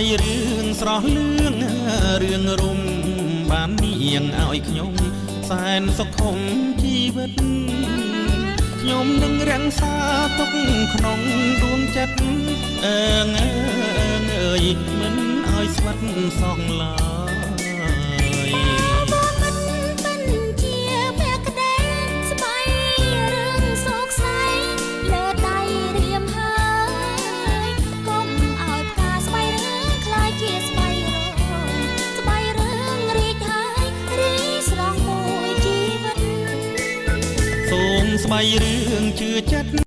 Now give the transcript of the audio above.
យរឿងស្រស់លឿងរឿងរុំបាននាងឲ្យខ្ញុំសែនសុខុមជីវិតខ្ញុំនឹងរាំងសាទុកក្នុងដួងចិត្តអើងអើយមិនឲ្យស្វិតសងឡើយសូមស្បៃរឿងជឿចិត្ត